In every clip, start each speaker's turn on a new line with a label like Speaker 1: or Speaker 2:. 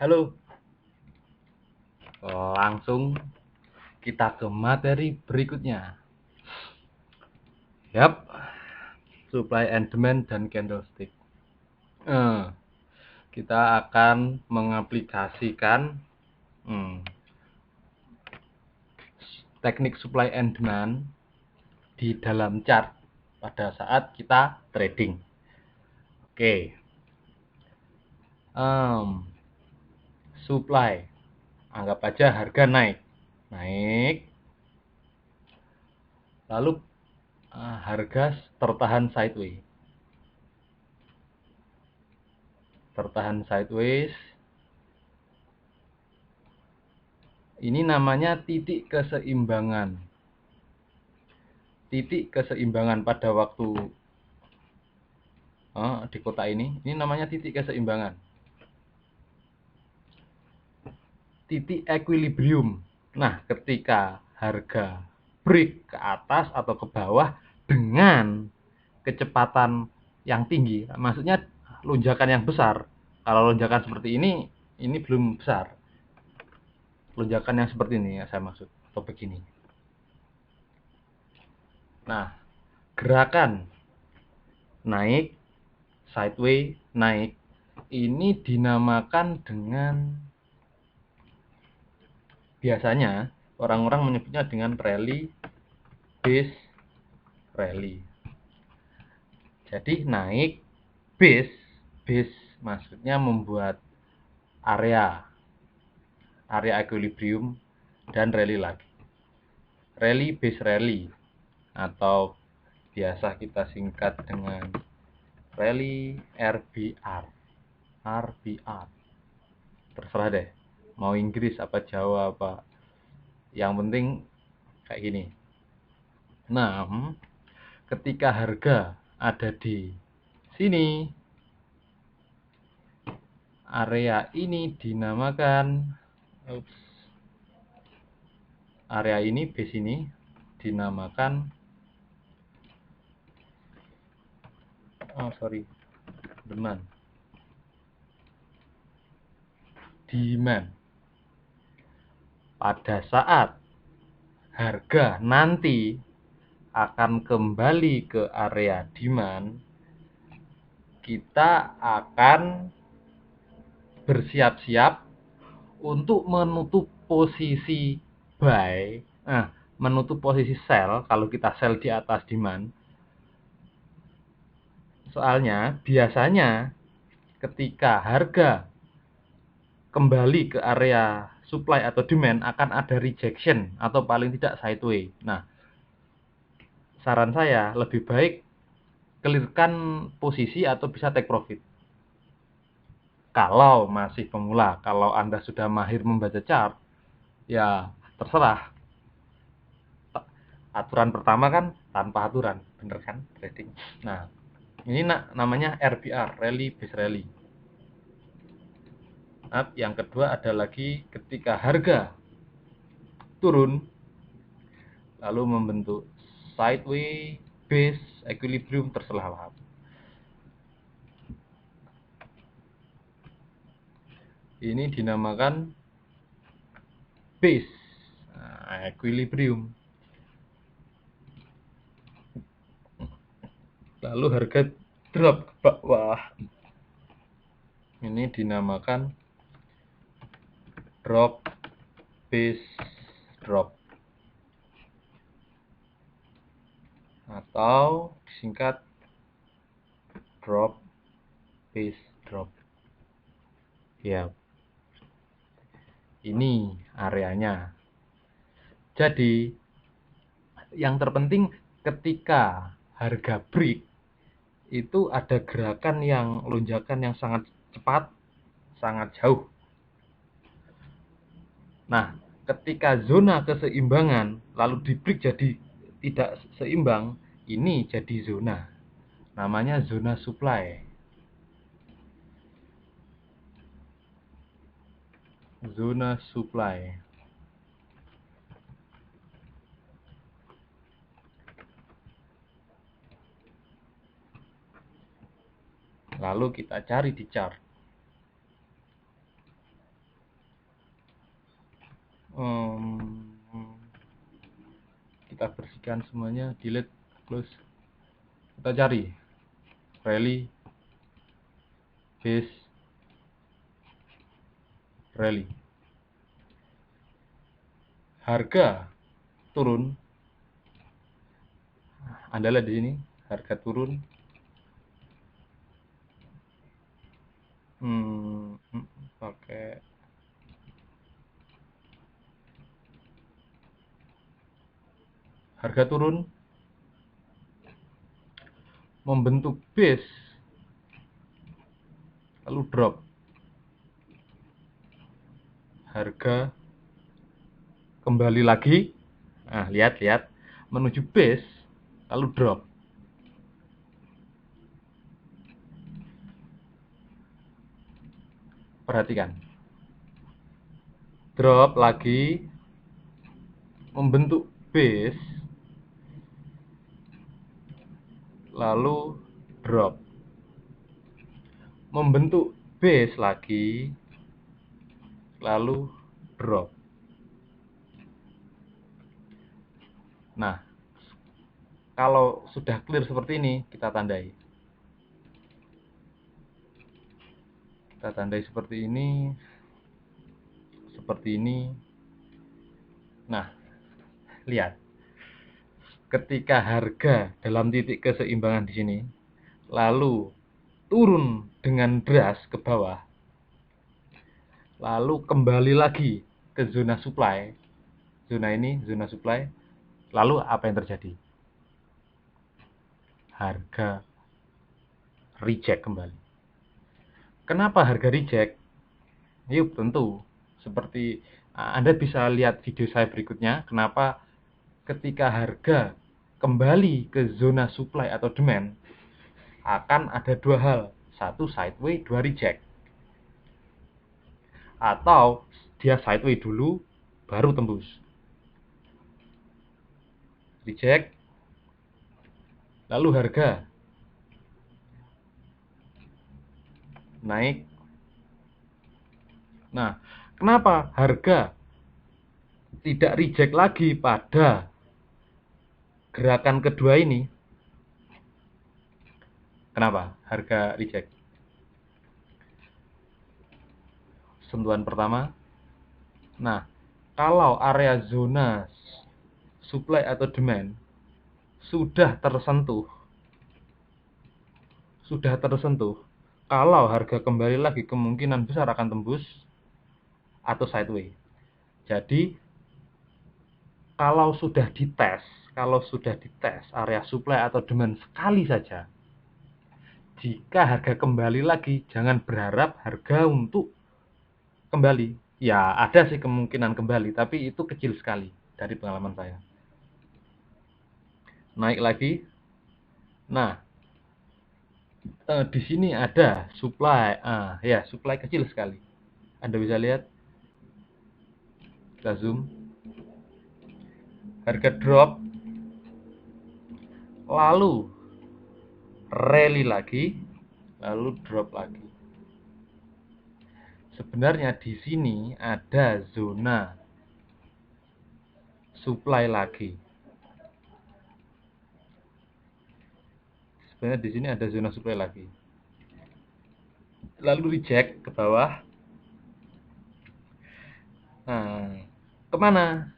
Speaker 1: Halo, langsung kita ke materi berikutnya. Yap, supply and demand dan candlestick. Kita akan mengaplikasikan teknik supply and demand di dalam chart pada saat kita trading. Oke, supply, anggap aja harga naik, lalu harga tertahan sideways. Ini namanya titik keseimbangan. Titik keseimbangan pada waktu di kotak ini namanya titik keseimbangan. Titik equilibrium. Nah, ketika harga break ke atas atau ke bawah dengan kecepatan yang tinggi, maksudnya lonjakan yang besar. Kalau lonjakan seperti ini belum besar. Lonjakan yang seperti ini ya saya maksud, atau begini. Nah, gerakan naik, sideways, naik, ini dinamakan dengan, biasanya orang-orang menyebutnya dengan rally base rally. Jadi naik base maksudnya membuat area equilibrium dan rally lagi. Rally base rally atau biasa kita singkat dengan rally RBR. Terserah deh, mau Inggris apa Jawa apa, yang penting kayak gini. Nah, ketika harga ada di sini, area ini dinamakan area ini, base ini dinamakan demand. Pada saat harga nanti akan kembali ke area demand, kita akan bersiap-siap untuk menutup posisi buy, menutup posisi sell kalau kita sell di atas demand. Soalnya biasanya ketika harga kembali ke area supply atau demand akan ada rejection atau paling tidak sideways. Nah, saran saya lebih baik clearkan posisi atau bisa take profit. Kalau masih pemula, kalau Anda sudah mahir membaca chart, ya terserah. Aturan pertama kan tanpa aturan, bener kan trading. Nah, ini namanya RBR, rally base rally. Nah, yang kedua ada lagi ketika harga turun lalu membentuk sideways, base, equilibrium, terserah. Ini dinamakan base, equilibrium. Lalu harga drop ke bawah, ini dinamakan drop, base, drop, atau disingkat drop, base, drop. Ya, ini areanya. Jadi yang terpenting ketika harga break itu ada gerakan yang lonjakan yang sangat cepat, sangat jauh. Nah, ketika zona keseimbangan lalu di break jadi tidak seimbang, ini jadi zona. Namanya zona supply. Zona supply. Lalu kita cari di chart. Matikan semuanya, delete, close. Kita cari rally, base, rally. Harga turun. Anda lihat di sini, harga turun. Pakai harga turun, membentuk base, lalu drop. Harga kembali lagi. Nah, lihat, menuju base, lalu drop. Perhatikan. Drop lagi, membentuk base, lalu drop. Membentuk base lagi, lalu drop. Nah, kalau sudah clear seperti ini, kita tandai. Kita tandai seperti ini. Seperti ini. Nah, lihat. Ketika harga dalam titik keseimbangan di sini, lalu turun dengan deras ke bawah, lalu kembali lagi ke zona supply. Zona ini, zona supply. Lalu apa yang terjadi? Harga reject kembali. Kenapa harga reject? Yuk, tentu seperti Anda bisa lihat video saya berikutnya, kenapa ketika harga kembali ke zona supply atau demand akan ada dua hal, satu sideways, dua reject, atau dia sideways dulu baru tembus. Reject, lalu harga naik. Nah, kenapa harga tidak reject lagi pada gerakan kedua ini? Kenapa harga reject? Sentuhan pertama. Nah, kalau area zona supply atau demand sudah tersentuh, kalau harga kembali lagi kemungkinan besar akan tembus atau sideways. Jadi kalau sudah dites area supply atau demand sekali saja, jika harga kembali lagi, jangan berharap harga untuk kembali. Ya, ada sih kemungkinan kembali, tapi itu kecil sekali dari pengalaman saya. Naik lagi. Nah, di sini ada supply. Ya, supply kecil sekali. Anda bisa lihat. Kita zoom. Harga drop, lalu rally lagi, lalu drop lagi. Sebenarnya di sini ada zona supply lagi. Sebenarnya di sini ada zona supply lagi. Lalu reject ke bawah. Nah, kemana?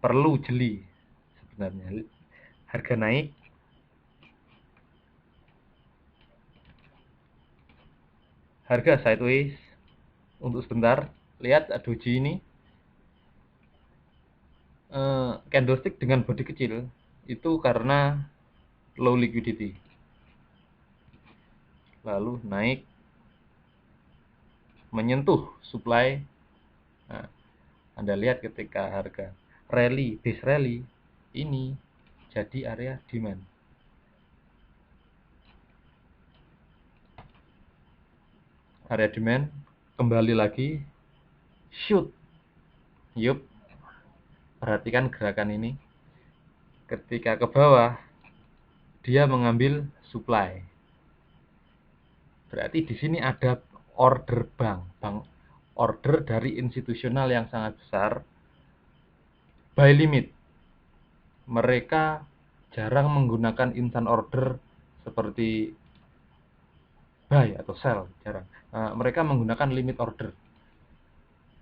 Speaker 1: Perlu jeli sebenarnya. Harga naik, harga sideways untuk sebentar. Lihat doji ini, candlestick dengan body kecil itu karena low liquidity. Lalu naik, menyentuh supply. Nah, Anda lihat ketika harga rally, base rally ini jadi area demand. Area demand kembali lagi shoot. Yup. Perhatikan gerakan ini. Ketika ke bawah dia mengambil supply. Berarti di sini ada order bank order dari institusional yang sangat besar buy limit. Mereka jarang menggunakan instant order seperti buy atau sell, jarang. Mereka menggunakan limit order.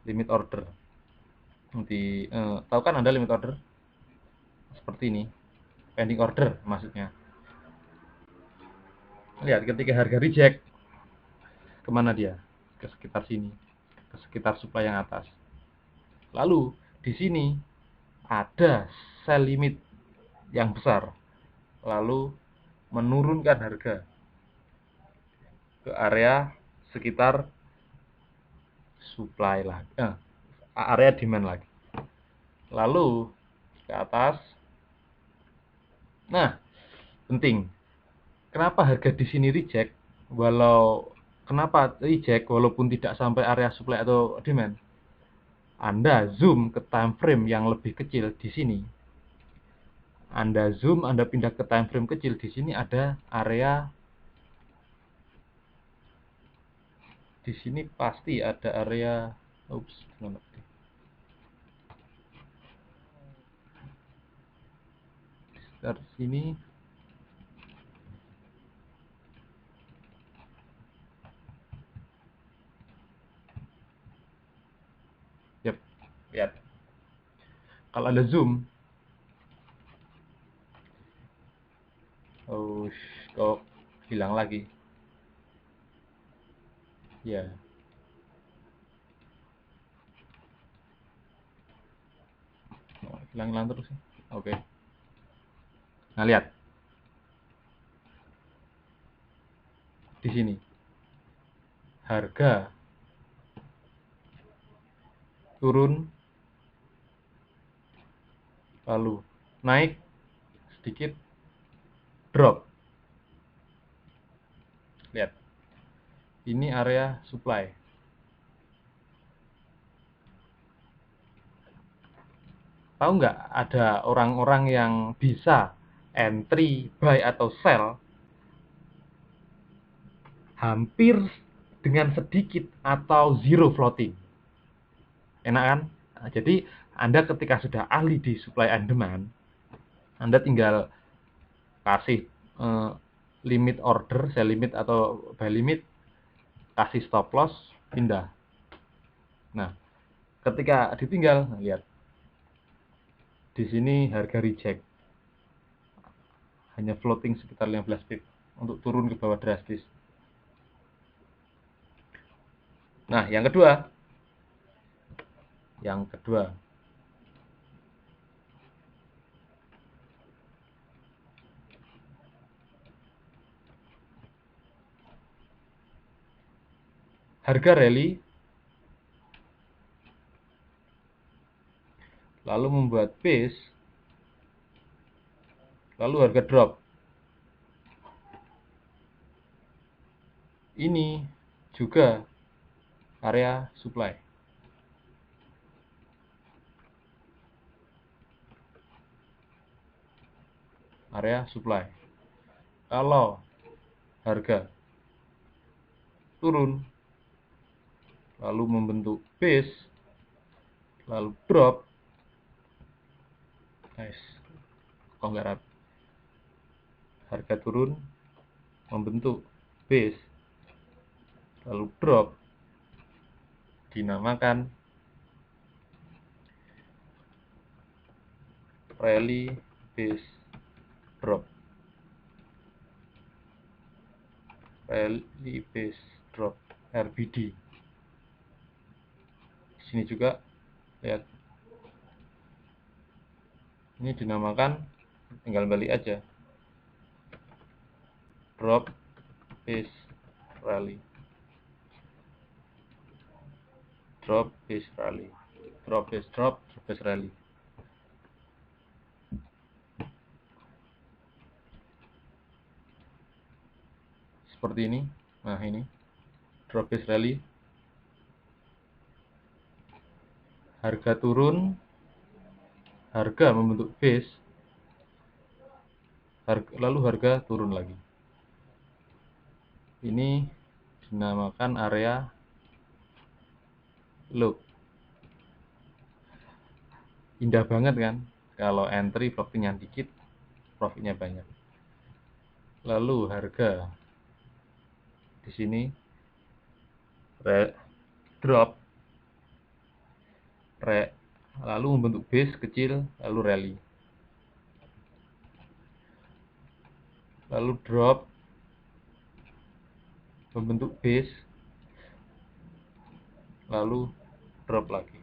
Speaker 1: Limit order. Tahu kan Anda limit order? Seperti ini. Pending order maksudnya. Lihat ketika harga reject, kemana dia? Ke sekitar sini, ke sekitar supply yang atas. Lalu di sini ada sell limit yang besar, lalu menurunkan harga ke area sekitar supply lagi, area demand lagi, lalu ke atas. Nah, penting. Kenapa harga di sini reject? Kenapa reject walaupun tidak sampai area supply atau demand? Anda zoom ke time frame yang lebih kecil di sini. Anda zoom, Anda pindah ke time frame kecil, di sini ada area. Di sini pasti ada area. Dari sini. Yap, lihat. Kalau Anda zoom, kok hilang lagi? Ya. Hilang terus. Oke. Nah, lihat. Di sini. Harga turun, lalu naik sedikit, drop. Lihat. Ini area supply. Tahu nggak ada orang-orang yang bisa entry, buy atau sell hampir dengan sedikit atau zero floating. Enak kan? Nah, jadi Anda ketika sudah ahli di supply and demand, Anda tinggal kasih limit order, sell limit atau buy limit, kasih stop loss, pindah. Nah, ketika ditinggal, lihat. Di sini harga reject. Hanya floating sekitar 15 pip untuk turun ke bawah drastis. Nah, yang kedua. Harga rally, lalu membuat base, lalu harga drop. Ini juga area supply. Area supply. Kalau harga turun, lalu membentuk base, lalu drop, kok nggak rapi? Harga turun, membentuk base, lalu drop, dinamakan rally base drop. Rally base drop, RBD. Di sini juga lihat. Ini dinamakan, tinggal balik aja, drop base rally. Drop base rally. Drop base drop, drop base rally. Seperti ini. Nah, ini drop base rally. Harga turun, harga membentuk base, lalu harga turun lagi. Ini dinamakan area low. Indah banget kan? Kalau entry profitnya dikit, profitnya banyak. Lalu harga di sini drop, lalu membentuk base kecil, lalu rally, lalu drop, membentuk base, lalu drop lagi.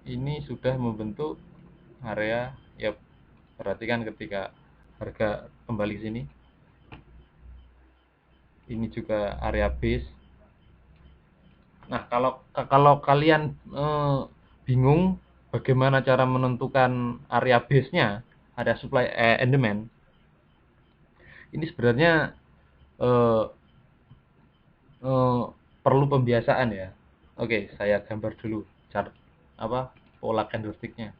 Speaker 1: Ini sudah membentuk area, ya perhatikan ketika harga kembali ke sini, ini juga area base. Nah, kalau kalian bingung bagaimana cara menentukan area base-nya, area supply and demand, ini sebenarnya eh, perlu pembiasaan ya. Oke, saya gambar dulu chart pola candlestick-nya.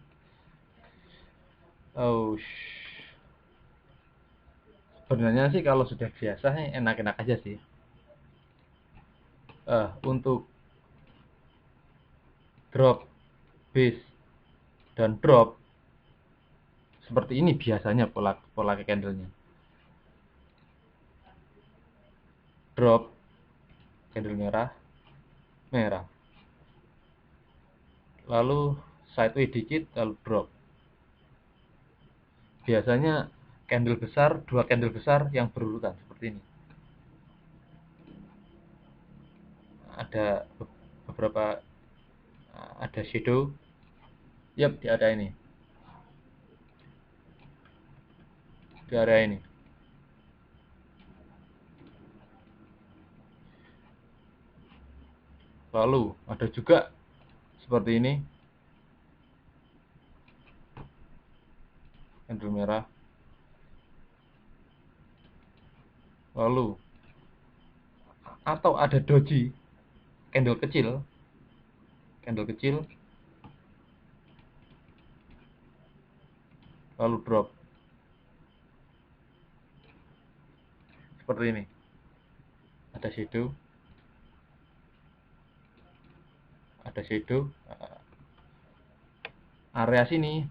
Speaker 1: Oh, sebenarnya sih kalau sudah biasa enak-enak aja sih. Untuk drop, base, dan drop seperti ini biasanya pola candlenya. Drop, candle merah, merah. Lalu sideways dikit, lalu drop. Biasanya candle besar, dua candle besar yang berurutan seperti ini. Ada beberapa, ada shadow. Yap, di area ini. Di area ini. Lalu ada juga seperti ini, candle merah. Lalu atau ada doji, candle kecil, lalu drop seperti ini. Ada shadow, area sini.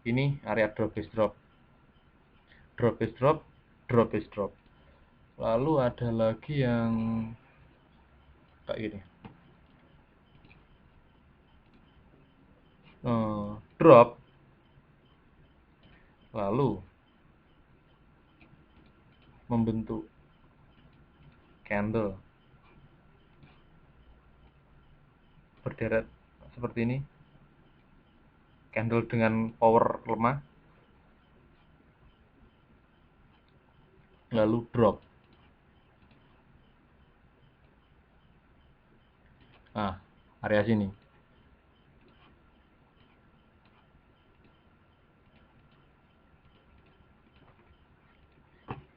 Speaker 1: Ini area drop base drop, drop base drop, drop base drop. Lalu ada lagi yang kayak gini, drop, lalu membentuk candle berderet seperti ini, candle dengan power lemah, lalu drop. Nah, area sini.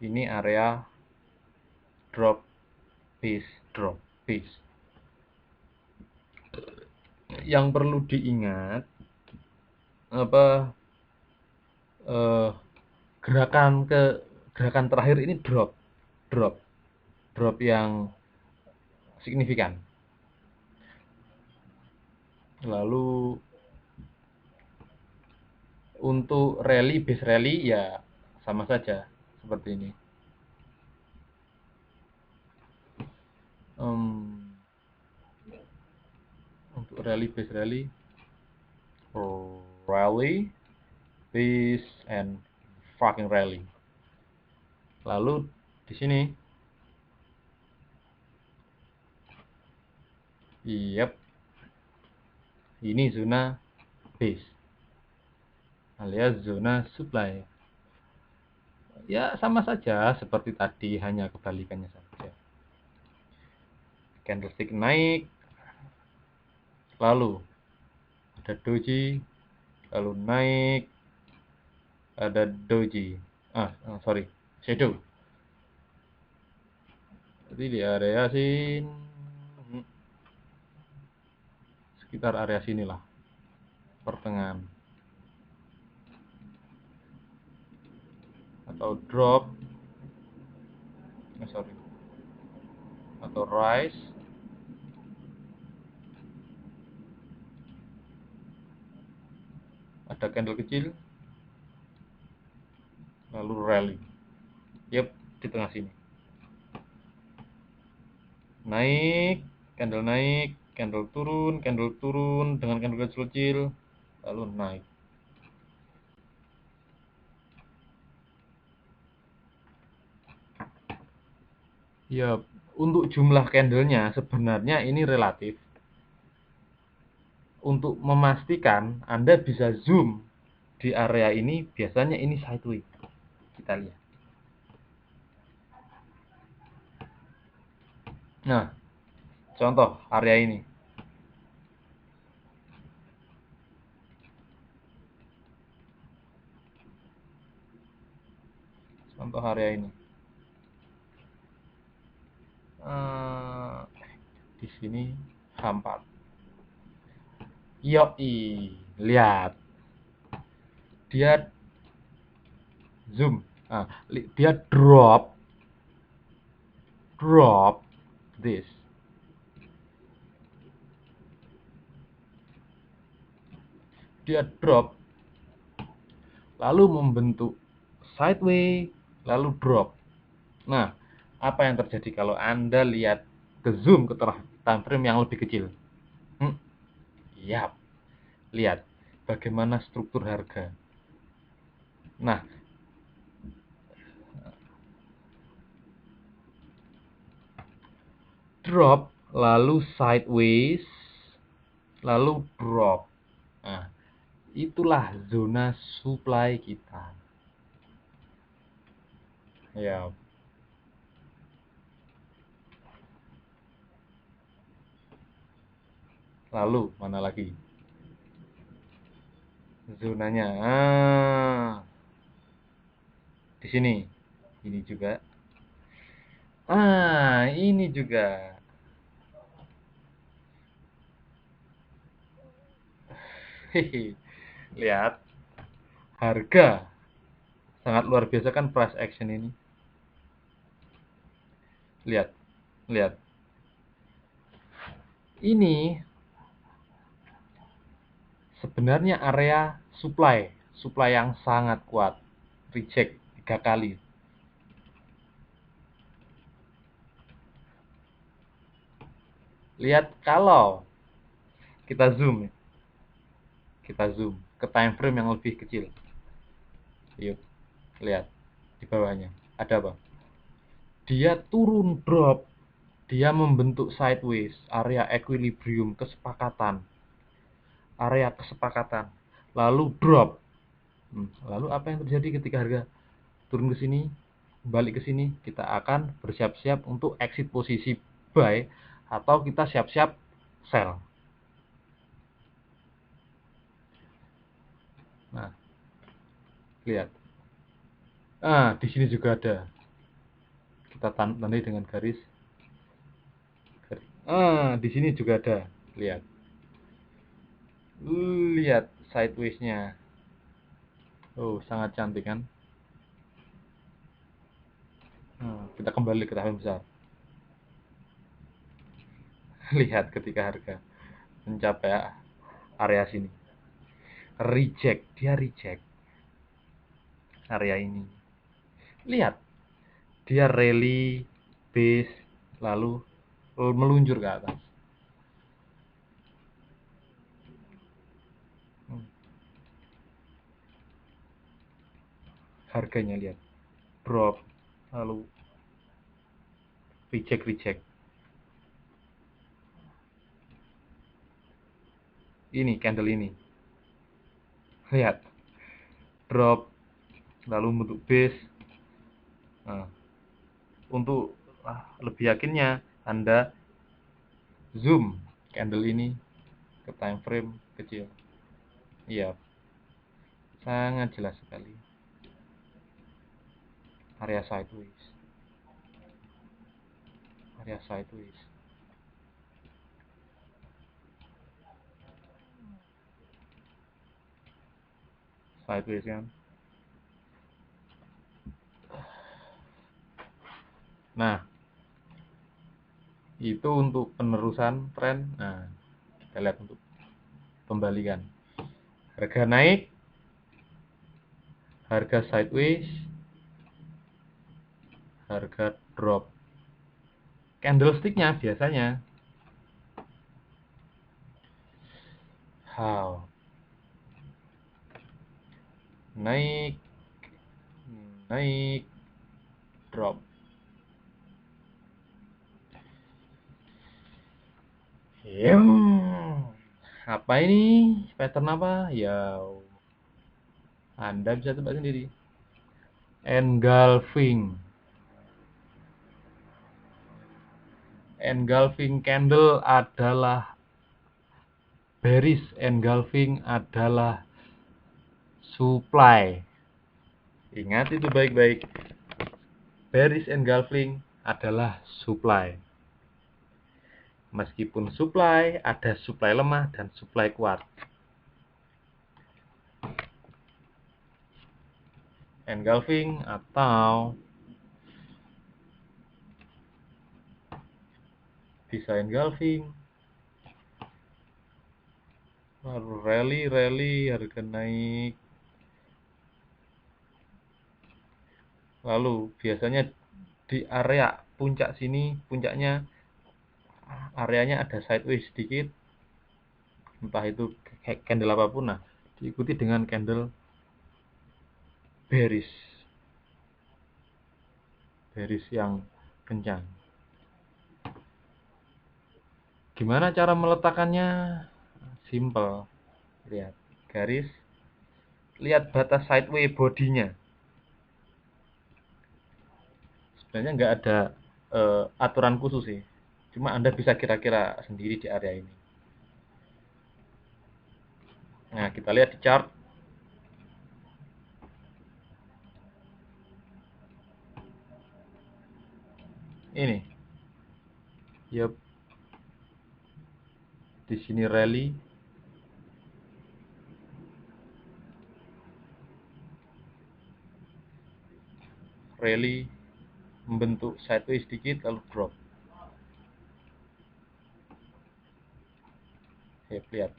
Speaker 1: Ini area drop base drop base. Yang perlu diingat gerakan terakhir ini drop yang signifikan. Lalu untuk rally, base rally ya sama saja seperti ini. Untuk rally, base rally, base and fucking rally. Lalu di sini, ini zona base alias zona supply. Ya sama saja seperti tadi, hanya kebalikannya saja. Candlestick naik, lalu ada doji, lalu naik, ada doji, shadow. Jadi di area sini, sekitar area sinilah, pertengahan, atau drop, atau rise, ada candle kecil, lalu rally. Yep, di tengah sini. Naik, candle turun dengan candle kecil, lalu naik. Ya, untuk jumlah candlenya sebenarnya ini relatif. Untuk memastikan, Anda bisa zoom di area ini, biasanya ini sideways. Kita lihat. Nah, contoh area ini. Contoh area ini. Di sini H4. Yoi, lihat. Dia zoom. Nah, dia drop this. Dia drop lalu membentuk sideways lalu drop. Nah, apa yang terjadi kalau Anda lihat ke zoom ke time frame yang lebih kecil? Yap. Lihat bagaimana struktur harga. Nah, drop lalu sideways lalu drop. Nah, itulah zona supply kita. Ya. Lalu mana lagi? Zonanya. Di sini. Ini juga. Ini juga. Hehe. Lihat. Harga sangat luar biasa kan price action ini. Lihat. Lihat. Ini sebenarnya area supply yang sangat kuat. Reject 3 kali. Lihat kalau kita zoom ke time frame yang lebih kecil. Yuk, lihat di bawahnya ada apa? Dia turun drop, dia membentuk sideways, area equilibrium, area kesepakatan, lalu drop. Lalu apa yang terjadi ketika harga turun ke sini, balik ke sini? Kita akan bersiap-siap untuk exit posisi buy atau kita siap-siap sell. Nah, lihat. Di sini juga ada. Kita tandai dengan garis. Di sini juga ada. Lihat. Lihat sideways-nya. Oh, sangat cantik kan? Kita kembali ke tahun besar. Lihat ketika harga mencapai area sini. Dia reject area ini. Lihat. Dia rally, base, lalu meluncur ke atas. Harganya lihat. Drop, lalu reject. Ini candle ini. Lihat. Drop, lalu bentuk base. Untuk lebih yakinnya, Anda zoom candle ini ke time frame kecil. Iya, sangat jelas sekali. Area sideways. Sideways kan. Nah, itu untuk penerusan tren. Nah, kita lihat untuk pembalikan. Harga naik, harga sideways, harga drop. Candlestick-nya biasanya how naik, naik, drop. Apa ini? Pattern apa? Ya, Anda bisa tebak sendiri. Engulfing. Engulfing candle adalah bearish. Engulfing adalah supply. Ingat itu baik-baik. Bearish engulfing adalah supply. Meskipun supply, ada supply lemah dan supply kuat. Engulfing atau bisa engulfing, lalu rally, harga naik, lalu biasanya di area puncak sini, puncaknya areanya ada sideways sedikit, entah itu candle apapun, nah diikuti dengan candle bearish yang kencang. Gimana cara meletakkannya? Simple. Lihat garis, lihat batas sideways bodinya. Sebenarnya nggak ada aturan khusus sih, cuma Anda bisa kira-kira sendiri di area ini. Nah, kita lihat di chart. Ini. Yup. Di sini rally. Rally membentuk sideways sedikit lalu drop. Lihat.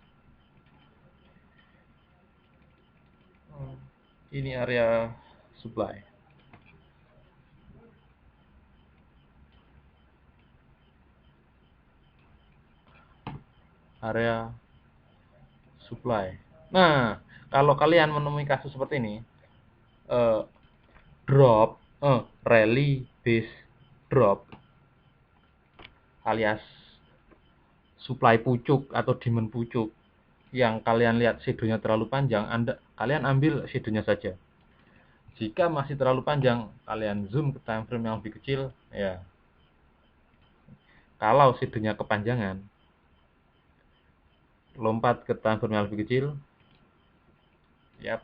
Speaker 1: Ini area supply. Area supply. Nah, kalau kalian menemui kasus seperti ini, drop, rally base drop, alias supply pucuk atau demand pucuk, yang kalian lihat shadownya terlalu panjang, kalian ambil shadownya saja. Jika masih terlalu panjang, kalian zoom ke time frame yang lebih kecil, ya. Kalau shadownya kepanjangan, lompat ke time frame yang lebih kecil, yap.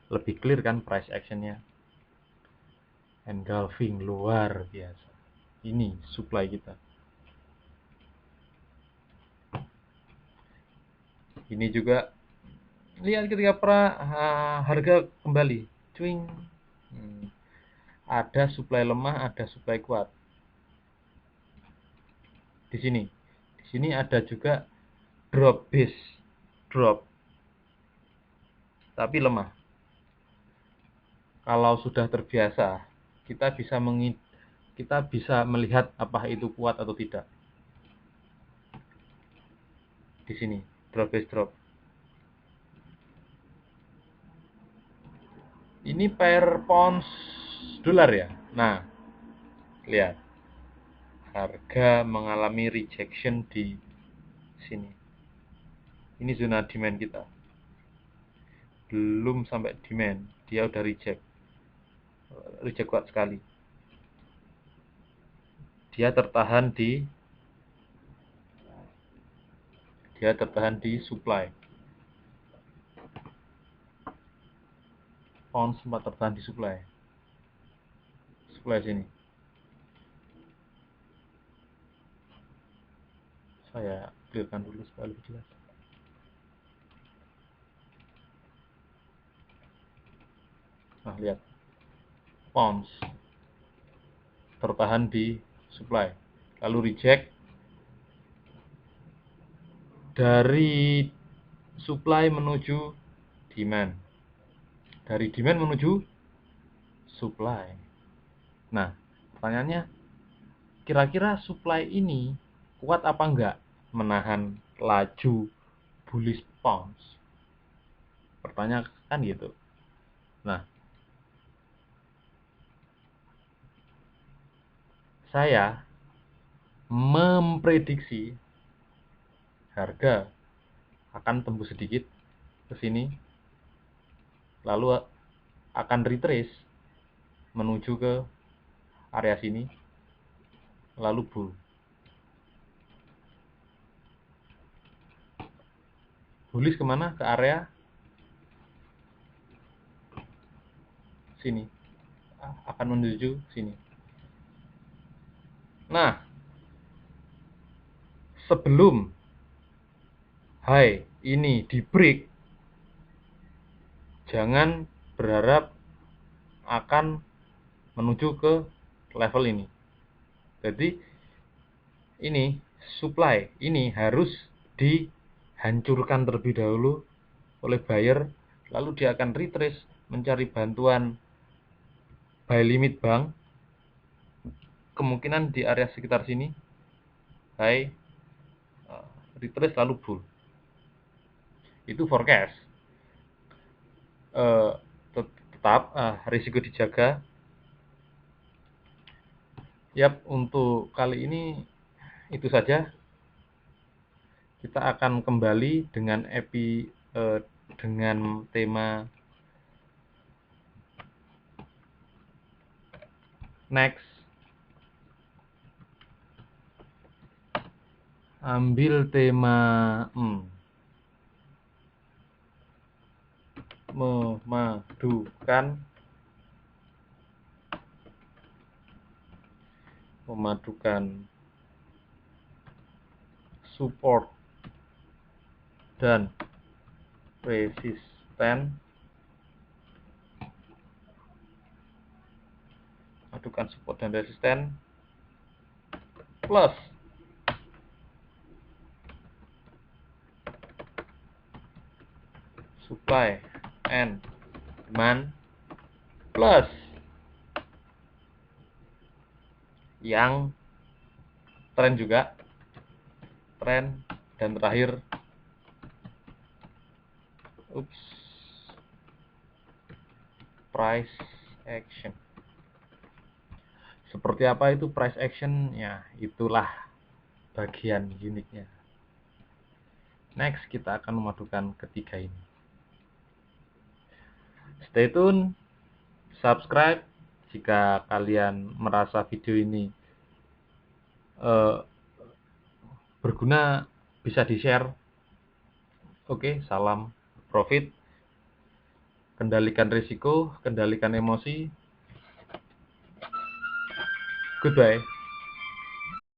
Speaker 1: Lebih clear kan price actionnya. Engulfing luar biasa. Ini supply kita. Ini juga lihat ketika harga kembali, cuing. Ada supply lemah, ada supply kuat. Di sini ada juga drop base, drop, tapi lemah. Kalau sudah terbiasa, kita bisa melihat apa itu kuat atau tidak. Di sini drop base drop. Ini pair pounds dolar ya. Nah, lihat. Harga mengalami rejection di sini. Ini zona demand kita. Belum sampai demand, dia udah reject. Reject kuat sekali. Dia tertahan di supply. Pound sempat tertahan di supply. Supply sini. Saya clearkan dulu supaya lebih jelas. Nah, lihat. Pounds tertahan di supply. Lalu reject. Dari supply menuju demand. dari demand menuju supply. Nah, pertanyaannya, kira-kira supply ini kuat apa enggak menahan laju bullish bounce? Pertanyaan kan gitu. Nah, saya memprediksi harga akan tembus sedikit ke sini, lalu akan retrace menuju ke area sini, lalu bull. Bullish kemana? Ke area sini, akan menuju sini. Nah, sebelum high ini di break, jangan berharap akan menuju ke level ini. Jadi ini supply ini harus dihancurkan terlebih dahulu oleh buyer, lalu dia akan retrace mencari bantuan buy limit bank, kemungkinan di area sekitar sini, high, retrace lalu bull. Itu forecast. Tetap risiko dijaga. Yap, untuk kali ini itu saja. Kita akan kembali dengan dengan tema next. Ambil tema memadukan support dan resisten, plus supply and demand, plus yang tren juga, tren, dan terakhir price action. Seperti apa itu price action? Ya, itulah bagian uniknya. Next, kita akan memadukan ketiga ini. Stay tune, subscribe jika kalian merasa video ini berguna, bisa di-share. Oke, salam profit. Kendalikan risiko, kendalikan emosi. Goodbye.